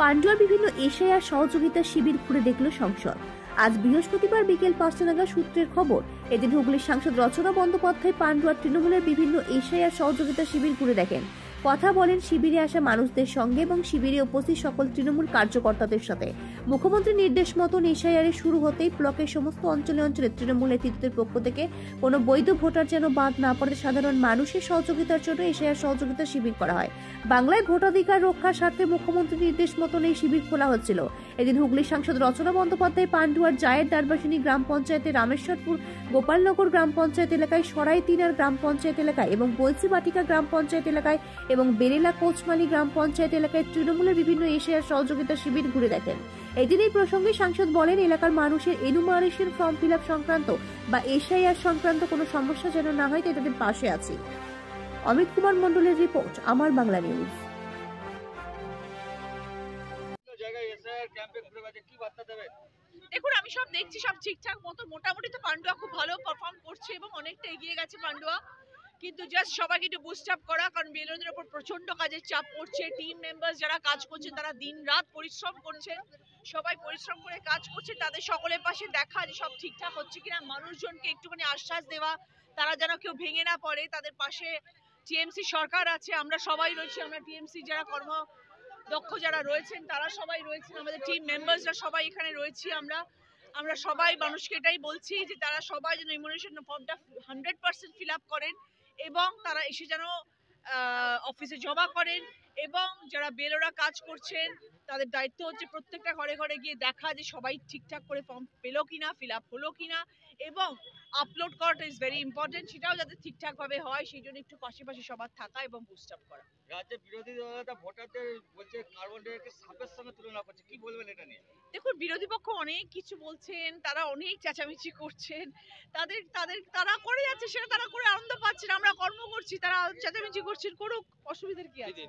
পান্ডুয়ার বিভিন্ন এশিয়া সহযোগিতা শিবির ঘুরে দেখল সংসদ। আজ বৃহস্পতিবার বিকেল 5টা নাগাদ সূত্রের খবর, এদিন হুগলির সাংসদ রচনা বন্দ্যোপাধ্যায় পান্ডুয়ার তৃণমূলের বিভিন্ন এশিয়া সহযোগিতা শিবির ঘুরে দেখেন, কথা বলেন শিবিরে আসা মানুষদের সঙ্গে এবং শিবিরে উপস্থিত সকল তৃণমূল কার্যকর্তাদের সাথে। মুখ্যমন্ত্রীর নির্দেশ মতন এশিয়ারে শুরু হতেই ব্লকের সমস্ত অঞ্চলে অঞ্চলে তৃণমূল নেতৃত্বের পক্ষ থেকে কোনো বৈধ ভোটার যেন বাদ না পড়ে সাধারণ মানুষের সহযোগিতার জন্য এশিয়ার সহযোগিতা শিবির করা হয়। বাংলায় ভোটাধিকার রক্ষার স্বার্থে মুখ্যমন্ত্রীর নির্দেশ মতন এই শিবির খোলা হচ্ছিল। এদিন হুগলির সাংসদ রচনা বন্দ্যোপাধ্যায় পান্ডুয়ার জায়ের দারবাসিনী গ্রাম পঞ্চায়েতের রামেশ্বরপুর গোপালনগর গ্রাম পঞ্চায়েত এলাকায়, সরাই তিনার গ্রাম পঞ্চায়েত এলাকায় এবং বলসিবাটিকা গ্রাম পঞ্চায়েত এলাকায় এবং বেরেলা কোচমালি গ্রাম পঞ্চায়েত এলাকায় তৃণমূলের বিভিন্ন এশিয়ার সহযোগিতা শিবির ঘুরে দেখেন। এদিন এই প্রসঙ্গে সাংসদ বলেন, এলাকার মানুষের এনুমারেশন ফর্ম ফিল আপ সংক্রান্ত বা এশিয়ার সংক্রান্ত কোনো সমস্যা যেন না হয় তাই তাদের পাশে আছি। অমিত কুমার মন্ডলের রিপোর্ট, আমার বাংলা নিউজ। দেখুন, আমি সব দেখছি, সব ঠিকঠাক মতো মোটামুটি তো পান্ডুয়া খুব ভালো পারফর্ম করছে এবং অনেকটা এগিয়ে গেছে পান্ডুয়া। কিন্তু জাস্ট সবাইকে একটু বুস্ট আপ করা, কারণ বেলুনের উপর প্রচন্ড কাজের চাপ পড়ছে। টিম মেম্বার যারা কাজ করছে তারা দিন রাত পরিশ্রম করছে, সবাই পরিশ্রম করে কাজ করছে। তাদের সকলের পাশে দেখা যে সব ঠিকঠাক হচ্ছে কিনা, মানুষজনকে একটুখানি আশ্বাস দেওয়া, তারা যেন কেউ ভেঙে না পড়ে। তাদের পাশে টিএমসি সরকার আছে, আমরা সবাই রয়েছি, আমরা টিএমসি যারা দক্ষ যারা রয়েছেন তারা সবাই রয়েছেন, আমাদের টিম মেম্বার্সরা সবাই এখানে রয়েছি। আমরা সবাই মানুষকে এটাই বলছি যে তারা সবাই যেন ইমিউনেশন ফর্মটা 100% ফিল আপ করেন এবং তারা এসে যেন অফিসে জমা করেন। এবং যারা বেলোরা কাজ করছেন তাদের দায়িত্ব হচ্ছে প্রত্যেকটা ঘরে ঘরে গিয়ে দেখা যে সবাই ঠিকঠাক করে ফর্ম পেলো কিনা, ফিল আপ হলো কিনা, এবং আপলোড করাটা ইজ ভেরি ইম্পর্টেন্ট, সেটাও যাতে ঠিকঠাক ভাবে হয় সেই জন্য একটু পাশাপাশি সবার থাকা এবং বুস্ট আপ করা। রাজ্যের বিরোধী দলটা ভোটারদের বলছে কার্বন ডাইঅক্সাইড সাপের সঙ্গে তুলনা করছে, কি বলবেন এটা নিয়ে? দেখুন, বিরোধী পক্ষ অনেক কিছু বলছেন, তারা অনেক চেঁচামেচি করছেন, তারা করে যাচ্ছে, সেটা তারা করে আনন্দ পাচ্ছেন। আমরা কর্ম করছি, তারা চেঁচামেচি করছেন, করুক, অসুবিধার কি আছে?